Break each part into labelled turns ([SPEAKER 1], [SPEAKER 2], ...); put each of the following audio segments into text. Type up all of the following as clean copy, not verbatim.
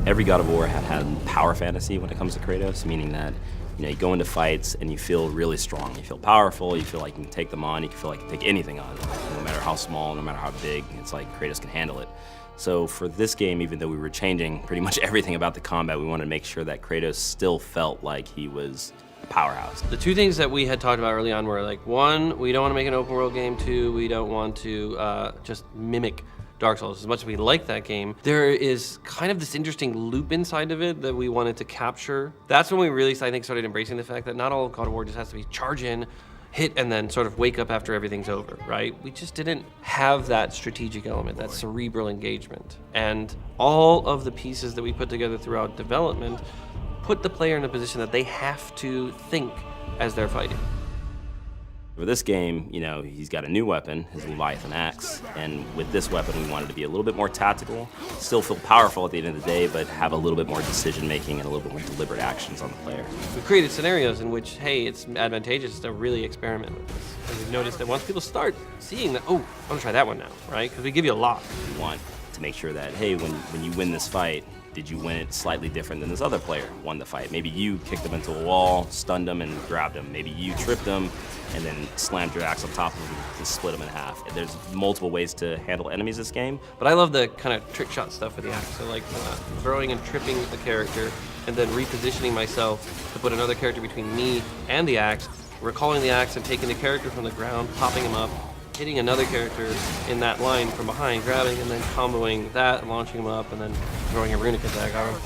[SPEAKER 1] Every God of War had power fantasy when it comes to Kratos, meaning that you go into fights and you feel really strong. You feel powerful, you feel like you can take them on, you can feel like you can take anything on, no matter how small, no matter how big, it's like Kratos can handle it. So for this game, even though we were changing pretty much everything about the combat, we wanted to make sure that Kratos still felt like he was a powerhouse.
[SPEAKER 2] The two things that we had talked about early on were like, one, we don't want to make an open world game. Two, we don't want to just mimic Dark Souls. As much as we like that game, there is kind of this interesting loop inside of it that we wanted to capture. That's when we really, I think, started embracing the fact that not all of God of War just has to be charge in, hit, and then sort of wake up after everything's over, right? We just didn't have that strategic element, that cerebral engagement. And all of the pieces that we put together throughout development put the player in a position that they have to think as they're fighting.
[SPEAKER 1] For this game, he's got a new weapon, his Leviathan axe, and with this weapon we wanted to be a little bit more tactical, still feel powerful at the end of the day, but have a little bit more decision-making and a little bit more deliberate actions on the player.
[SPEAKER 2] We created scenarios in which, hey, it's advantageous to really experiment with this. And we've noticed that once people start seeing that, oh, I'm gonna try that one now, right? Because we give you a lot.
[SPEAKER 1] We want to make sure that, hey, when you win this fight, did you win it slightly different than this other player won the fight? Maybe you kicked him into a wall, stunned him, and grabbed him. Maybe you tripped him and then slammed your axe on top of him to split him in half. There's multiple ways to handle enemies this game.
[SPEAKER 2] But I love the kind of trick shot stuff with the axe. So like throwing and tripping the character and then repositioning myself to put another character between me and the axe, recalling the axe and taking the character from the ground, popping him up, hitting another character in that line from behind, grabbing and then comboing that, launching him up, and then throwing a runic attack on him.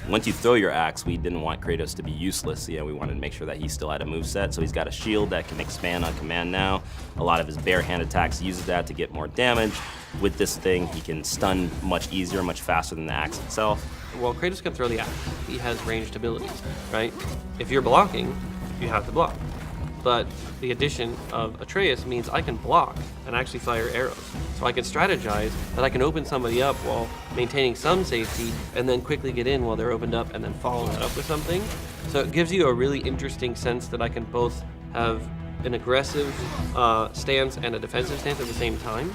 [SPEAKER 1] Once you throw your axe, we didn't want Kratos to be useless. We wanted to make sure that he still had a moveset, so he's got a shield that can expand on command now. A lot of his bare hand attacks uses that to get more damage. With this thing, he can stun much easier, much faster than the axe itself.
[SPEAKER 2] Well, Kratos can throw the axe. He has ranged abilities, right? If you're blocking, you have to block. But the addition of Atreus means I can block and actually fire arrows. So I can strategize that I can open somebody up while maintaining some safety and then quickly get in while they're opened up and then follow that up with something. So it gives you a really interesting sense that I can both have an aggressive stance and a defensive stance at the same time.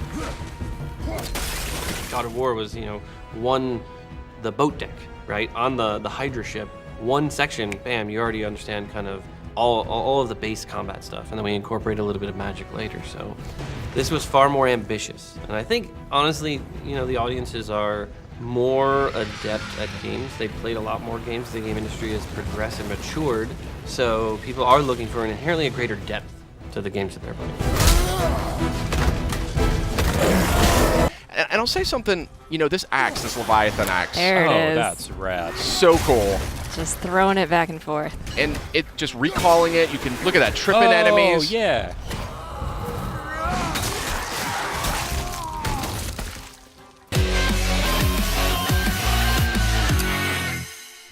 [SPEAKER 2] God of War was, the boat deck, right? On the Hydra ship, one section, bam, you already understand kind of all of the base combat stuff, and then we incorporate a little bit of magic later. So this was far more ambitious, and I think honestly, the audiences are more adept at games. They've played a lot more games. The game industry has progressed and matured, so people are looking for an inherently greater depth to the games that they're playing.
[SPEAKER 3] And I'll say something, this axe, this Leviathan axe.
[SPEAKER 4] There it is.
[SPEAKER 5] That's rad.
[SPEAKER 3] So cool.
[SPEAKER 4] Just throwing it back and forth.
[SPEAKER 3] And it just recalling it, you can look at that, tripping enemies.
[SPEAKER 5] Oh, yeah.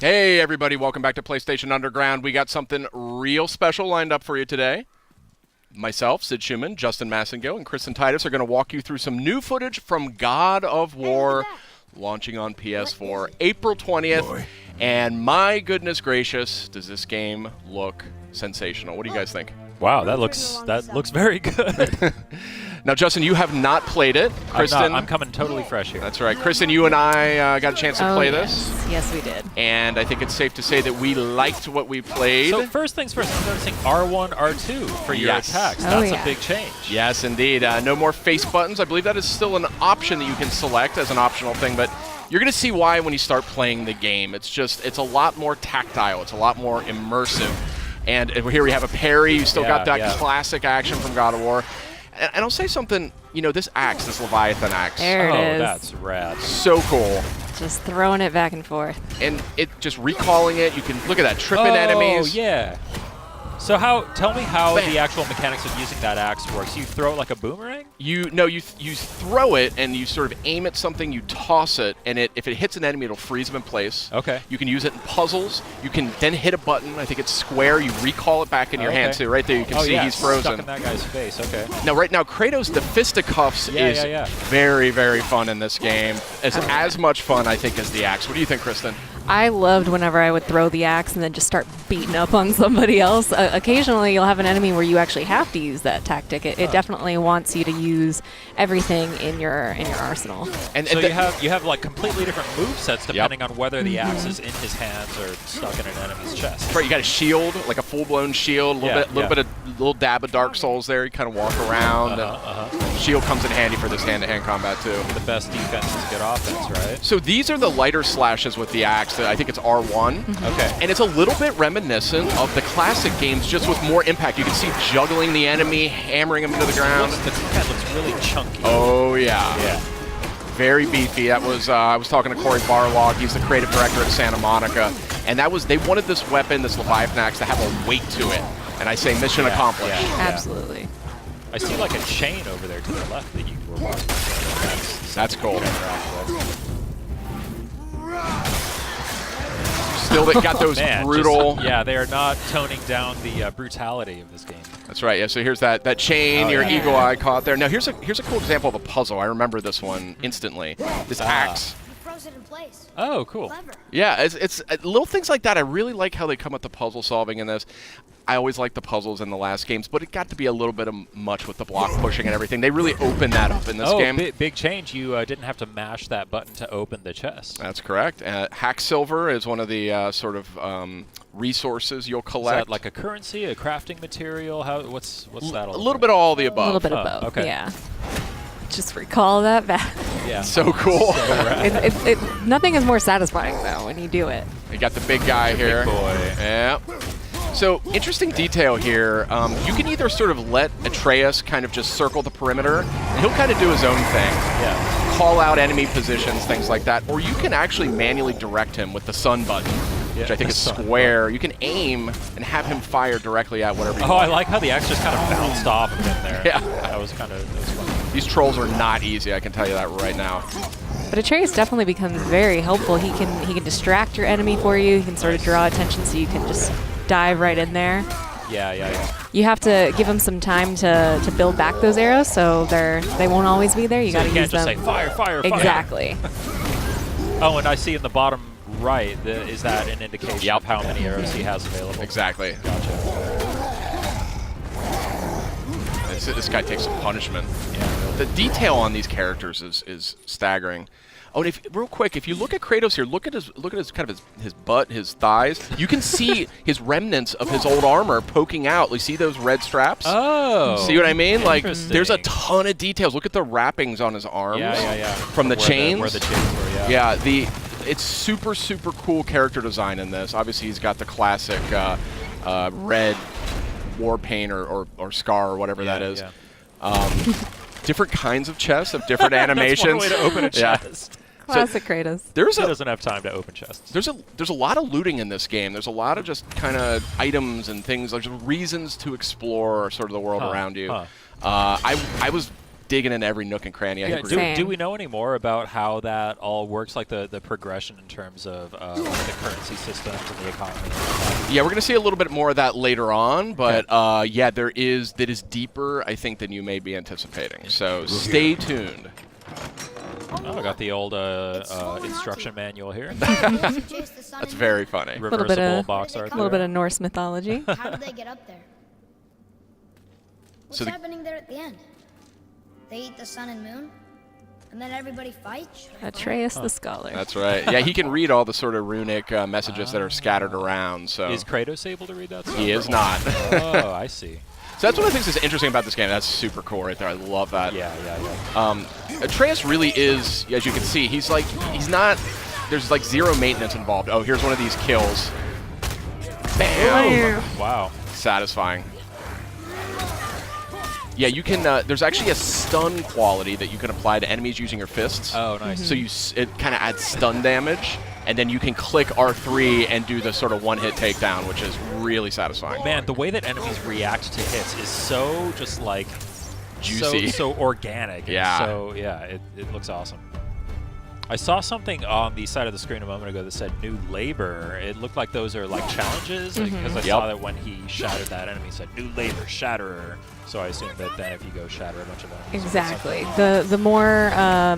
[SPEAKER 3] Hey, everybody, welcome back to PlayStation Underground. We got something real special lined up for you today. Myself, Sid Schumann, Justin Massengill, and Kristen Titus are going to walk you through some new footage from God of War, launching on PS4 April 20th. Boy. And my goodness gracious, does this game look sensational. What do you guys think?
[SPEAKER 5] Wow, that looks very good.
[SPEAKER 3] Now, Justin, you have not played it. Kristen,
[SPEAKER 5] I'm coming totally fresh here.
[SPEAKER 3] That's right. Kristen, you and I got a chance to play this.
[SPEAKER 4] Yes, we did.
[SPEAKER 3] And I think it's safe to say that we liked what we played.
[SPEAKER 5] So first things first, I'm noticing R1, R2 for your attacks. That's a big change.
[SPEAKER 3] Yes, indeed. No more face buttons. I believe that is still an option that you can select as an optional thing, but you're going to see why when you start playing the game. It's a lot more tactile. It's a lot more immersive. And here we have a parry. You still got that classic action from God of War. And I'll say something, this axe, this Leviathan axe.
[SPEAKER 4] There it is.
[SPEAKER 5] That's rad.
[SPEAKER 3] So cool.
[SPEAKER 4] Just throwing it back and forth.
[SPEAKER 3] And it just recalling it, you can look at that, tripping enemies.
[SPEAKER 5] Oh, yeah. So tell me how the actual mechanics of using that axe works. You throw it like a boomerang?
[SPEAKER 3] You throw it and you sort of aim at something, you toss it, and if it hits an enemy, it'll freeze them in place.
[SPEAKER 5] Okay.
[SPEAKER 3] You can use it in puzzles. You can then hit a button. I think it's square. You recall it back in your hand too. Right there, you can see he's frozen.
[SPEAKER 5] Stuck in that guy's face. Okay.
[SPEAKER 3] Now, right now, Kratos, the fisticuffs is very, very fun in this game. As much fun, I think, as the axe. What do you think, Kristen?
[SPEAKER 4] I loved whenever I would throw the axe and then just start beating up on somebody else. Occasionally, you'll have an enemy where you actually have to use that tactic. It definitely wants you to use everything in your arsenal.
[SPEAKER 3] And
[SPEAKER 5] So you have like completely different move sets depending on whether the axe is in his hands or stuck in an enemy's chest.
[SPEAKER 3] right, you got a shield, like a full-blown shield, a little dab of Dark Souls there. You kind of walk around. And shield comes in handy for this hand-to-hand combat too.
[SPEAKER 5] The best defense is good offense, right?
[SPEAKER 3] So these are the lighter slashes with the axe. I think it's R1.
[SPEAKER 5] Okay.
[SPEAKER 3] And it's a little bit reminiscent of the classic games, just with more impact. You can see juggling the enemy, hammering him into the ground.
[SPEAKER 5] The head looks really chunky.
[SPEAKER 3] Oh, yeah.
[SPEAKER 5] Yeah.
[SPEAKER 3] Very beefy. That was I was talking to Corey Barlog. He's the creative director at Santa Monica. And they wanted this weapon, this Leviathan axe, to have a weight to it. And I say mission accomplished.
[SPEAKER 5] Yeah.
[SPEAKER 4] Absolutely.
[SPEAKER 5] I see like a chain over there to the left that you were walking.
[SPEAKER 3] That's cool.
[SPEAKER 5] Interact with.
[SPEAKER 3] Still got those
[SPEAKER 5] Man,
[SPEAKER 3] brutal.
[SPEAKER 5] yeah, they are not toning down the brutality of this game.
[SPEAKER 3] That's right. Yeah. So here's that chain.
[SPEAKER 5] Oh,
[SPEAKER 3] your
[SPEAKER 5] yeah.
[SPEAKER 3] eagle eye caught there. Now here's a cool example of a puzzle. I remember this one instantly. This axe.
[SPEAKER 6] You froze it in place.
[SPEAKER 5] Oh, cool.
[SPEAKER 6] Clever.
[SPEAKER 3] Yeah. It's little things like that. I really like how they come at the puzzle solving in this. I always liked the puzzles in the last games, but it got to be a little bit of much with the block pushing and everything. They really opened that up in this game.
[SPEAKER 5] Big change. You didn't have to mash that button to open the chest.
[SPEAKER 3] That's correct. Hack silver is one of the sort of resources you'll
[SPEAKER 5] Is
[SPEAKER 3] collect.
[SPEAKER 5] that like a currency, a crafting material? What's that all
[SPEAKER 3] a little
[SPEAKER 5] about?
[SPEAKER 3] bit of all the
[SPEAKER 4] A
[SPEAKER 3] above.
[SPEAKER 4] little bit
[SPEAKER 5] Oh,
[SPEAKER 4] of both.
[SPEAKER 5] okay.
[SPEAKER 4] Yeah. Just recall that back.
[SPEAKER 5] Yeah.
[SPEAKER 3] So cool.
[SPEAKER 4] Nothing is more satisfying though when you do it.
[SPEAKER 3] You got the big guy here.
[SPEAKER 5] Big boy.
[SPEAKER 3] Yeah. So, interesting detail here. You can either sort of let Atreus kind of just circle the perimeter, and he'll kind of do his own thing.
[SPEAKER 5] Yeah.
[SPEAKER 3] Call out enemy positions, things like that. Or you can actually manually direct him with the sun button, which I think is
[SPEAKER 5] sun
[SPEAKER 3] square. You can aim and have him fire directly at whatever you
[SPEAKER 5] Oh, I
[SPEAKER 3] want.
[SPEAKER 5] like how the axe just kind of bounced off of him there.
[SPEAKER 3] Yeah.
[SPEAKER 5] That was fun.
[SPEAKER 3] These trolls are not easy, I can tell you that right now.
[SPEAKER 4] But Atreus definitely becomes very helpful. He can distract your enemy for you. He can sort of draw attention so you can just dive right in there.
[SPEAKER 5] Yeah.
[SPEAKER 4] You have to give them some time to build back those arrows, so they won't always be there. You
[SPEAKER 5] So
[SPEAKER 4] got to
[SPEAKER 5] you can't
[SPEAKER 4] use
[SPEAKER 5] just
[SPEAKER 4] them.
[SPEAKER 5] say fire, fire, fire.
[SPEAKER 4] Exactly.
[SPEAKER 5] Oh, and I see in the bottom right, is that an indication of how many arrows he has available?
[SPEAKER 3] Exactly.
[SPEAKER 5] Gotcha.
[SPEAKER 3] This guy takes some punishment.
[SPEAKER 5] Yeah.
[SPEAKER 3] The detail on these characters is staggering. Oh, and real quick, if you look at Kratos here, look at his kind of his butt, his thighs. You can see his remnants of his old armor poking out. You see those red straps?
[SPEAKER 5] Oh.
[SPEAKER 3] See what I mean? Like,
[SPEAKER 5] Interesting.
[SPEAKER 3] there's a ton of details. Look at the wrappings on his arms.
[SPEAKER 5] Yeah.
[SPEAKER 3] From the
[SPEAKER 5] where
[SPEAKER 3] chains.
[SPEAKER 5] where the chains were, yeah.
[SPEAKER 3] Yeah, it's super cool character design in this. Obviously, he's got the classic red war paint or scar or whatever that is.
[SPEAKER 5] Yeah.
[SPEAKER 3] Different kinds of chests of different animations.
[SPEAKER 5] That's one way to open a
[SPEAKER 3] Yeah.
[SPEAKER 5] chest.
[SPEAKER 4] Classic Kratos.
[SPEAKER 3] There's
[SPEAKER 5] He
[SPEAKER 3] a
[SPEAKER 5] doesn't have time to open chests.
[SPEAKER 3] there's a lot of looting in this game. There's a lot of just kind of items and things, like just reasons to explore sort of the world around you. I was digging in every nook and cranny. I
[SPEAKER 5] Yeah,
[SPEAKER 3] think we're
[SPEAKER 4] Same.
[SPEAKER 5] do we know any more about how that all works, like the progression in terms of the currency systems and the economy?
[SPEAKER 3] Yeah, we're going to see a little bit more of that later on, but yeah, that is deeper, I think, than you may be anticipating. So stay tuned.
[SPEAKER 5] Oh, I got the old instruction manual here.
[SPEAKER 3] That's very funny.
[SPEAKER 4] Little bit
[SPEAKER 5] Reversible
[SPEAKER 4] of-
[SPEAKER 5] box art.
[SPEAKER 4] A little bit of Norse mythology.
[SPEAKER 6] How did they get up there? What's
[SPEAKER 3] So the-
[SPEAKER 6] happening there at the end? They eat the sun and moon, and then everybody fights?
[SPEAKER 4] Atreus the Scholar.
[SPEAKER 3] That's right. Yeah, he can read all the sort of runic messages that are scattered around. So
[SPEAKER 5] Is Kratos able to read that stuff?
[SPEAKER 3] he is not.
[SPEAKER 5] Oh, I see.
[SPEAKER 3] So that's one of the things that's interesting about this game. That's super cool right there. I love that.
[SPEAKER 5] Yeah.
[SPEAKER 3] Atreus really is, as you can see, he's not. There's like zero maintenance involved. Oh, here's one of these kills. Bam!
[SPEAKER 5] Wow.
[SPEAKER 3] Satisfying. Yeah, you can. There's actually a stun quality that you can apply to enemies using your fists.
[SPEAKER 5] Oh, nice.
[SPEAKER 3] So it kind of adds stun damage, and then you can click R3 and do the sort of one-hit takedown, which is really satisfying.
[SPEAKER 5] Man, the way that enemies react to hits is so just like
[SPEAKER 3] Juicy.
[SPEAKER 5] so organic.
[SPEAKER 3] Yeah.
[SPEAKER 5] So yeah, it looks awesome. I saw something on the side of the screen a moment ago that said new labor. It looked like those are like challenges because I saw that when he shattered that enemy, it said new labor shatterer. So I assume that then if you go shatter a bunch of enemies.
[SPEAKER 4] Exactly. The more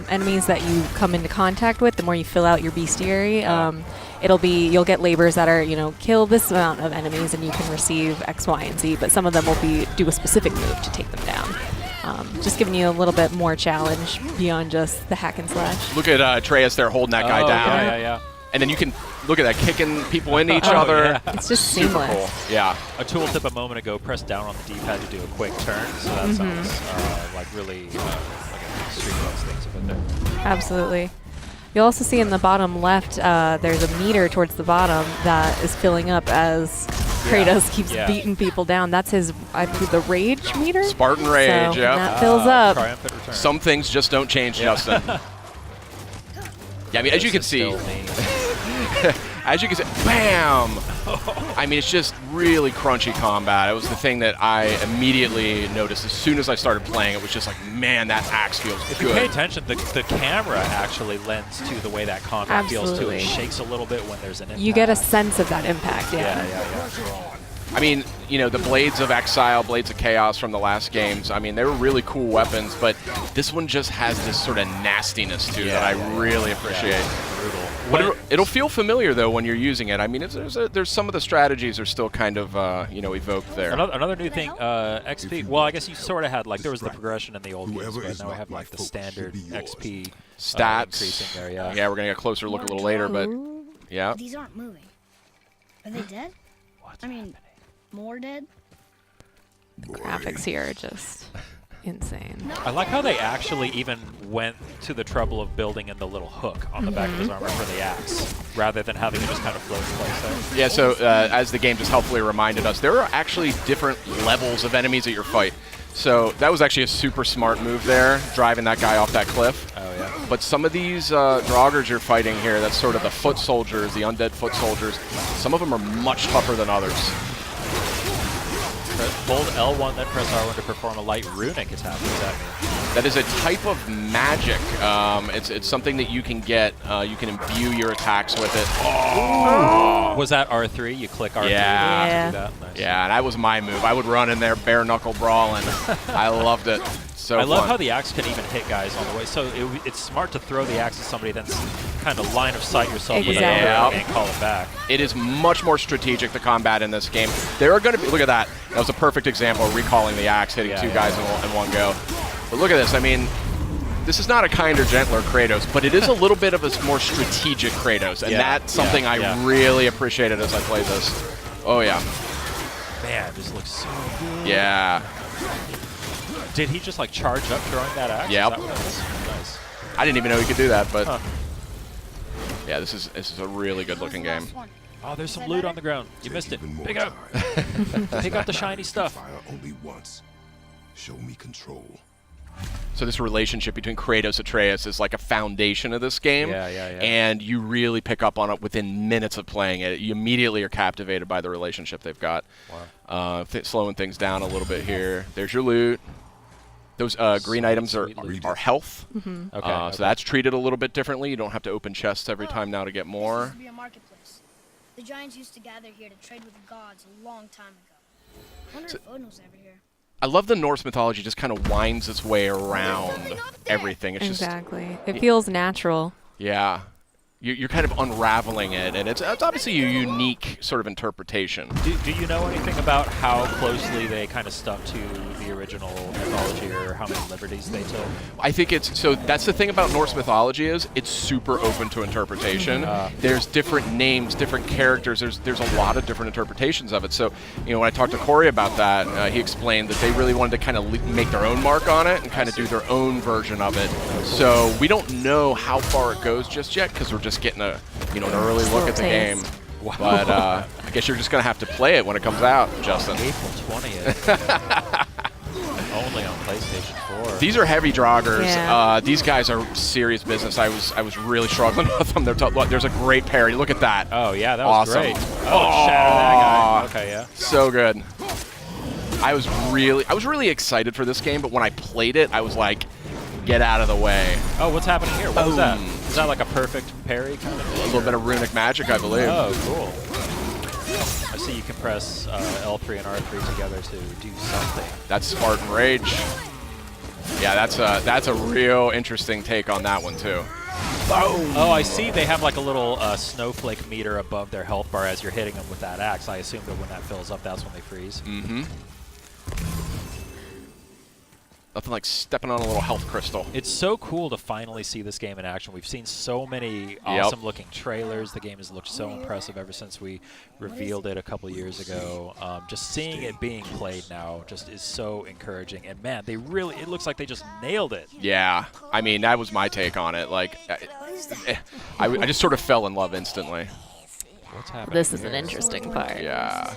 [SPEAKER 4] enemies that you come into contact with, the more you fill out your bestiary. you'll get labors that are, kill this amount of enemies and you can receive X, Y, and Z, but some of them will do a specific move to take them down. Just giving you a little bit more challenge beyond just the hack and slash.
[SPEAKER 3] Look at Atreus there holding that guy down.
[SPEAKER 5] Yeah.
[SPEAKER 3] And then you can look at that, kicking people into each other.
[SPEAKER 5] Yeah.
[SPEAKER 4] It's just
[SPEAKER 3] Super
[SPEAKER 4] seamless.
[SPEAKER 3] cool. Yeah.
[SPEAKER 5] A tooltip a moment ago, press down on the D-pad to do a quick turn, so that sounds like really like a streetwise things of it there.
[SPEAKER 4] Absolutely. You'll also see in the bottom left, there's a meter towards the bottom that is filling up as Kratos keeps beating people down. That's his, I believe, the rage meter?
[SPEAKER 3] Spartan Rage,
[SPEAKER 4] so
[SPEAKER 3] yeah.
[SPEAKER 4] that fills up.
[SPEAKER 5] Triumphant return.
[SPEAKER 3] Some things just don't change, Justin. Yeah, I mean, as you can see, bam! I mean, it's just really crunchy combat. It was the thing that I immediately noticed as soon as I started playing. It was just like, man, that axe feels
[SPEAKER 5] If
[SPEAKER 3] good.
[SPEAKER 5] you pay attention, the camera actually lends to the way that combat feels too.
[SPEAKER 4] Absolutely.
[SPEAKER 5] It shakes a little bit when there's an impact.
[SPEAKER 4] You get a sense of that impact,
[SPEAKER 5] Yeah.
[SPEAKER 3] I mean, the Blades of Exile, Blades of Chaos from the last games, I mean, they were really cool weapons, but this one just has this sort of nastiness to it that I really appreciate.
[SPEAKER 5] Brutal.
[SPEAKER 3] But it'll feel familiar, though, when you're using it. I mean, there's some of the strategies are still kind of, evoked there.
[SPEAKER 5] Another new thing, XP. Well, I guess you sort of had, there was the progression in the old games, but now we have, the standard XP
[SPEAKER 3] Stats.
[SPEAKER 5] increasing there, yeah.
[SPEAKER 3] Yeah, we're going to get a closer look a little later, but yeah.
[SPEAKER 6] These aren't moving. Are they dead? I mean, more dead?
[SPEAKER 4] Graphics here are just insane.
[SPEAKER 5] I like how they actually even went to the trouble of building in the little hook on the back of his armor for the axe, rather than having it just kind of float in place there.
[SPEAKER 3] Yeah, so as the game just helpfully reminded us, there are actually different levels of enemies at your fight. So that was actually a super smart move there, driving that guy off that cliff.
[SPEAKER 5] Oh, yeah.
[SPEAKER 3] But some of these Draugrs you're fighting here, that's sort of the foot soldiers, the undead foot soldiers, some of them are much tougher than others.
[SPEAKER 5] Hold L1, then press R1 to perform a light runic attack. What does that mean?
[SPEAKER 3] That is a type of magic. It's something that you can get. You can imbue your attacks with it. Oh!
[SPEAKER 5] Was that R3? You click R3
[SPEAKER 3] Yeah.
[SPEAKER 5] to do that? Nice.
[SPEAKER 3] Yeah, and that was my move. I would run in there bare knuckle brawling. I loved it. So
[SPEAKER 5] I love
[SPEAKER 3] fun.
[SPEAKER 5] how the axe can even hit guys on the way. So it's smart to throw the axe at somebody, then kind of line of sight yourself with
[SPEAKER 4] Exactly.
[SPEAKER 5] another and call it back.
[SPEAKER 3] It is much more strategic, the combat in this game. There are going to be, look at that. That was a perfect example of recalling the axe, hitting two guys in one go. But look at this. I mean, this is not a kinder, gentler Kratos, but it is a little bit of a more strategic Kratos, and that's something I really appreciated as I played this. Oh, yeah.
[SPEAKER 5] Man, this looks so good.
[SPEAKER 3] Yeah.
[SPEAKER 5] Did he just charge up throwing that axe?
[SPEAKER 3] Yep.
[SPEAKER 5] Is that what it is? Nice.
[SPEAKER 3] I didn't even know he could do that, but yeah, this is a really good looking game.
[SPEAKER 5] Oh, there's some loot on the ground. You missed it. Pick up. Pick up the shiny stuff.
[SPEAKER 7] Fire only once. Show me control.
[SPEAKER 3] So this relationship between Kratos and Atreus is like a foundation of this game.
[SPEAKER 5] Yeah.
[SPEAKER 3] And you really pick up on it within minutes of playing it. You immediately are captivated by the relationship they've got.
[SPEAKER 5] Wow.
[SPEAKER 3] Slowing things down a little bit here. There's your loot. Those green items are health.
[SPEAKER 5] Okay.
[SPEAKER 3] So that's treated a little bit differently. You don't have to open chests every time now to get
[SPEAKER 6] This
[SPEAKER 3] more.
[SPEAKER 6] used to be a marketplace. The giants used to gather here to trade with the gods a long time ago. I wonder if Odin was ever here.
[SPEAKER 3] I love the Norse mythology just kind of winds its way around everything. It's
[SPEAKER 4] Exactly. It feels natural.
[SPEAKER 3] yeah. You're kind of unraveling it, and it's obviously a unique sort of interpretation.
[SPEAKER 5] Do you know anything about how closely they kind of stuck to the original mythology, or how many liberties they took?
[SPEAKER 3] I think so that's the thing about Norse mythology is it's super open to interpretation. There's different names, different characters. There's a lot of different interpretations of it. So, when I talked to Corey about that, he explained that they really wanted to kind of make their own mark on it and kind of do their own version of it. So we don't know how far it goes just yet because we're just getting an early look at the game.
[SPEAKER 5] Wow.
[SPEAKER 3] But I guess you're just going to have to play it when it comes out, Justin.
[SPEAKER 5] April 20th. Only on PlayStation 4.
[SPEAKER 3] These are heavy Draugrs.
[SPEAKER 4] Yeah.
[SPEAKER 3] These guys are serious business. I was really struggling with them. There's a great parry. Look at that.
[SPEAKER 5] Oh, yeah, that was
[SPEAKER 3] Awesome.
[SPEAKER 5] great. Oh, shatter that guy. Okay, yeah.
[SPEAKER 3] So good. I was really excited for this game, but when I played it, I was like, get out of the way.
[SPEAKER 5] Oh, what's happening here? What was that? Is that like a perfect parry kind of thing?
[SPEAKER 3] A little bit of runic magic, I believe.
[SPEAKER 5] Oh, cool. I see you can press L3 and R3 together to do something.
[SPEAKER 3] That's Spartan Rage. Yeah, that's a real interesting take on that one too. Boom.
[SPEAKER 5] Oh, I see. They have like a little snowflake meter above their health bar as you're hitting them with that axe. I assume that when that fills up, that's when they freeze.
[SPEAKER 3] Mm-hmm. Nothing like stepping on a little health crystal.
[SPEAKER 5] It's so cool to finally see this game in action. We've seen so many awesome-looking trailers. The game has looked so impressive ever since we revealed it a couple years ago. Just seeing it being played now just is so encouraging. And man, it looks like they just nailed it.
[SPEAKER 3] Yeah, I mean, that was my take on it. Like, I just sort of fell in love instantly.
[SPEAKER 5] What's happening?
[SPEAKER 4] This is an interesting part.
[SPEAKER 3] Yeah.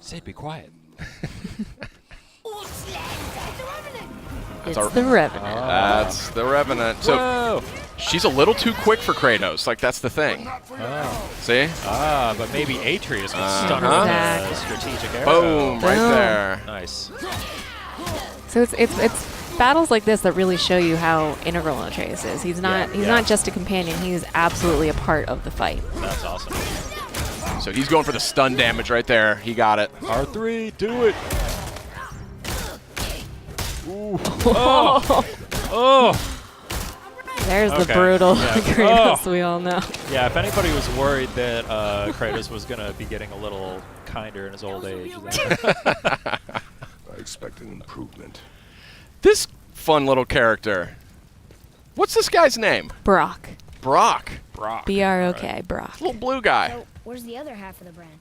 [SPEAKER 5] Sid, be quiet.
[SPEAKER 4] It's the Revenant.
[SPEAKER 3] That's the Revenant. So
[SPEAKER 5] Whoa!
[SPEAKER 3] she's a little too quick for Kratos. Like, that's the thing.
[SPEAKER 5] Oh.
[SPEAKER 3] See?
[SPEAKER 5] But maybe Atreus can stun her with a strategic arrow.
[SPEAKER 3] Boom, right there.
[SPEAKER 5] Nice.
[SPEAKER 4] So it's battles like this that really show you how integral Atreus is. He's not just a companion. He's absolutely a part of the fight.
[SPEAKER 5] That's awesome.
[SPEAKER 3] So he's going for the stun damage right there. He got it.
[SPEAKER 5] R3, do it. Ooh. Oh. Oh.
[SPEAKER 4] There's the brutal
[SPEAKER 5] Yeah.
[SPEAKER 4] Kratos we all know.
[SPEAKER 5] Yeah, if anybody was worried that Kratos was going to be getting a little kinder in his old age.
[SPEAKER 7] I expect an improvement.
[SPEAKER 3] This fun little character. What's this guy's name?
[SPEAKER 4] Brock.
[SPEAKER 3] Brock.
[SPEAKER 4] B-R-O-K, Brock.
[SPEAKER 3] Little blue guy.
[SPEAKER 6] So, where's the other half of the brand?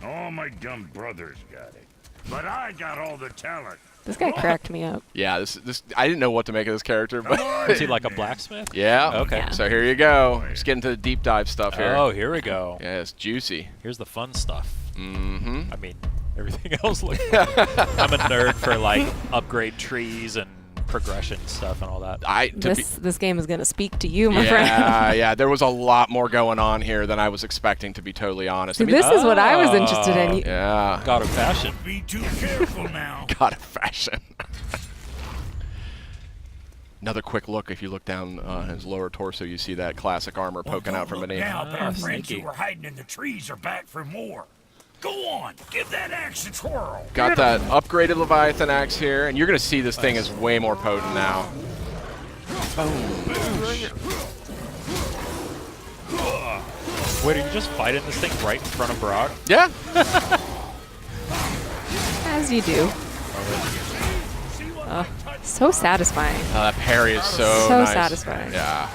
[SPEAKER 8] All my dumb brothers got it. But I got all the talent.
[SPEAKER 4] This guy cracked me up.
[SPEAKER 3] Yeah, this I didn't know what to make of this character, but
[SPEAKER 5] Is he like a blacksmith?
[SPEAKER 3] yeah.
[SPEAKER 5] Okay.
[SPEAKER 4] Yeah.
[SPEAKER 3] So here you go. Just getting to the deep dive stuff here.
[SPEAKER 5] Oh, here we go.
[SPEAKER 3] Yeah, it's juicy.
[SPEAKER 5] Here's the fun stuff.
[SPEAKER 3] Mm-hmm.
[SPEAKER 5] I mean, everything else looks fun. I'm a nerd for like upgrade trees and progression stuff and all that.
[SPEAKER 4] This game is going to speak to you, my friend.
[SPEAKER 3] Yeah. There was a lot more going on here than I was expecting, to be totally honest.
[SPEAKER 4] See, this is what I was interested in.
[SPEAKER 3] Yeah.
[SPEAKER 5] God of fashion.
[SPEAKER 8] Be too careful now.
[SPEAKER 3] God of fashion. Another quick look. If you look down his lower torso, you see that classic armor poking out from beneath.
[SPEAKER 8] Now, but our friends
[SPEAKER 5] sneaky.
[SPEAKER 8] who were hiding in the trees are back for more. Go on, give that axe a twirl.
[SPEAKER 3] Got that upgraded Leviathan axe here, and you're going to see this thing is way more potent now.
[SPEAKER 5] Wait, are you just fighting this thing right in front of Brock?
[SPEAKER 3] Yeah.
[SPEAKER 4] As you do. So satisfying.
[SPEAKER 3] That parry is so nice.
[SPEAKER 4] Satisfying.
[SPEAKER 3] Yeah.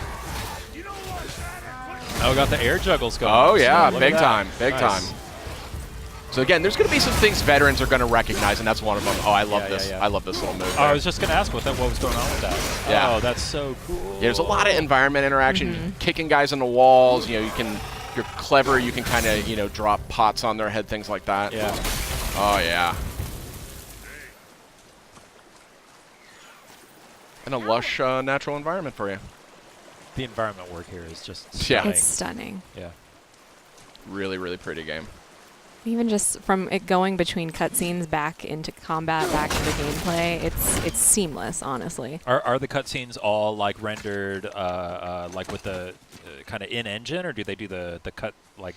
[SPEAKER 5] Oh, we got the air juggles going.
[SPEAKER 3] Oh, yeah.
[SPEAKER 5] Look
[SPEAKER 3] Big
[SPEAKER 5] at that.
[SPEAKER 3] time. Big
[SPEAKER 5] Nice.
[SPEAKER 3] time. So again, there's going to be some things veterans are going to recognize, and that's one of them. Oh, I love
[SPEAKER 5] Yeah,
[SPEAKER 3] this.
[SPEAKER 5] yeah.
[SPEAKER 3] I love this little move.
[SPEAKER 5] Oh, I
[SPEAKER 3] there.
[SPEAKER 5] was just going to ask what was going on with that.
[SPEAKER 3] Yeah.
[SPEAKER 5] Oh, that's so cool.
[SPEAKER 3] Yeah, there's a lot of environment interaction, kicking guys on the walls. You know, you're clever. You can kind of, drop pots on their head, things like that.
[SPEAKER 5] Yeah.
[SPEAKER 3] Oh, yeah. And a lush natural environment for you.
[SPEAKER 5] The environment work here is just
[SPEAKER 3] Yeah.
[SPEAKER 5] stunning.
[SPEAKER 4] It's stunning.
[SPEAKER 5] Yeah.
[SPEAKER 3] Really, really pretty game.
[SPEAKER 4] Even just from it going between cutscenes back into combat, back into gameplay, it's seamless, honestly.
[SPEAKER 5] Are the cutscenes all like rendered like with the kind of in-engine, or do they do the cut like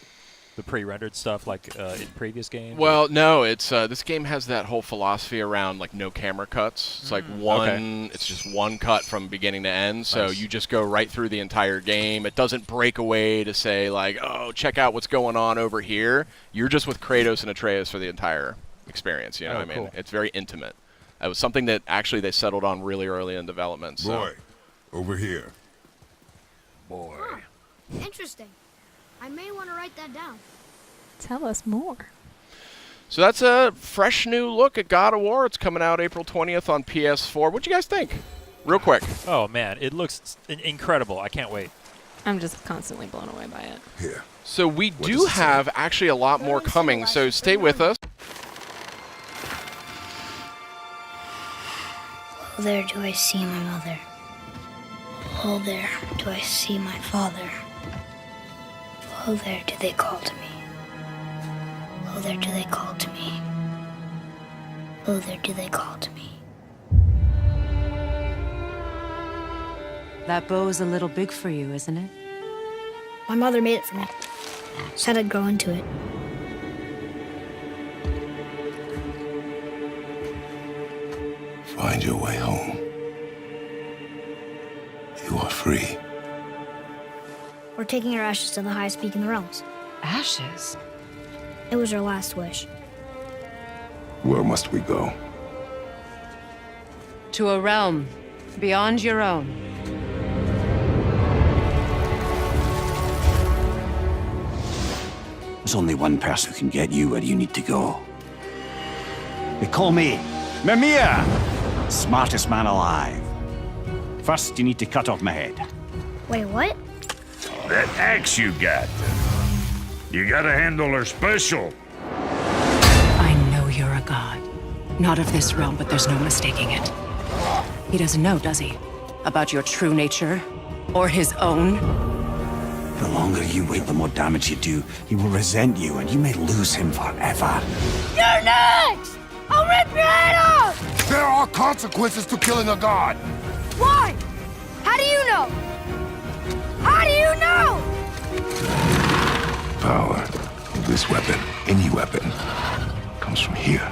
[SPEAKER 5] the pre-rendered stuff like in previous games?
[SPEAKER 3] Well, no, it's this game has that whole philosophy around like no camera cuts. It's like it's just one cut from beginning to end. So
[SPEAKER 5] Nice.
[SPEAKER 3] you just go right through the entire game. It doesn't break away to say like, oh, check out what's going on over here. You're just with Kratos and Atreus for the entire experience. You know
[SPEAKER 5] Oh,
[SPEAKER 3] what I mean?
[SPEAKER 5] cool.
[SPEAKER 3] It's very intimate. It was something that actually they settled on really early in development. So.
[SPEAKER 7] Boy, over here.
[SPEAKER 8] Boy.
[SPEAKER 6] Interesting. I may want to write that down.
[SPEAKER 4] Tell us more.
[SPEAKER 3] So that's a fresh new look at God of War. It's coming out April 20th on PS4. What'd you guys think? Real quick.
[SPEAKER 5] Oh man, it looks incredible. I can't wait.
[SPEAKER 4] I'm just constantly blown away by it.
[SPEAKER 7] Here.
[SPEAKER 3] So we
[SPEAKER 7] What
[SPEAKER 3] do
[SPEAKER 7] does it say?
[SPEAKER 3] have actually a lot more coming, so stay with us.
[SPEAKER 6] Oh, there do I see my mother. Oh, there do I see my father. Oh, there do they call to me. Oh, there do they call to me. Oh, there do they call to me.
[SPEAKER 9] That bow's a little big for you, isn't it?
[SPEAKER 6] My mother made it for me. Said I'd grow into it.
[SPEAKER 7] Find your way home. You are free.
[SPEAKER 6] We're taking our ashes to the highest peak in the realms.
[SPEAKER 9] Ashes?
[SPEAKER 6] It was our last wish.
[SPEAKER 7] Where must we go?
[SPEAKER 9] To a realm beyond your own.
[SPEAKER 10] There's only one person who can get you where you need to go. They call me Mimir, smartest man alive. First, you need to cut off my head.
[SPEAKER 6] Wait, what?
[SPEAKER 8] That axe you got. You gotta handle her special.
[SPEAKER 9] I know you're a god. Not of this realm, but there's no mistaking it. He doesn't know, does he? About your true nature? Or his own?
[SPEAKER 10] The longer you wait, the more damage you do. He will resent you, and you may lose him forever.
[SPEAKER 6] You're next! I'll rip your head off!
[SPEAKER 7] There are consequences to killing a god!
[SPEAKER 6] Why? How do you know? How do you know?
[SPEAKER 7] Power of this weapon, any weapon, comes from here.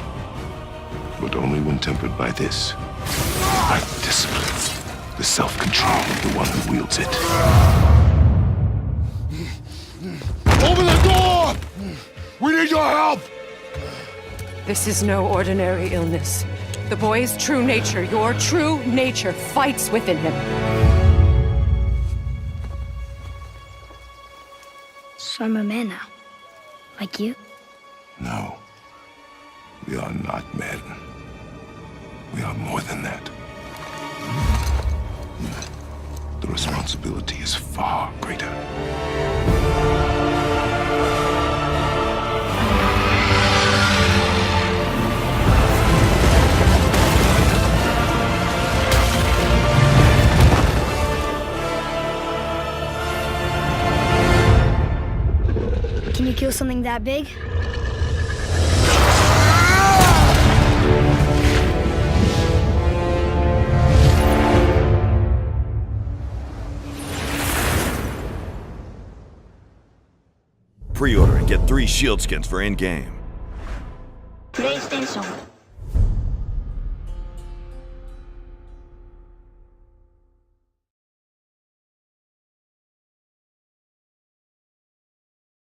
[SPEAKER 7] But only when tempered by this. By discipline. The self-control of the one who wields it. Open the door! We need your help!
[SPEAKER 9] This is no ordinary illness. The boy's true nature, your true nature, fights within him.
[SPEAKER 6] So I'm a man now. Like you?
[SPEAKER 7] No. We are not men. We are more than that. The responsibility is far greater.
[SPEAKER 6] Can you kill something that big?
[SPEAKER 11] Pre-order and get 3 shield skins for in-game.
[SPEAKER 6] PlayStation.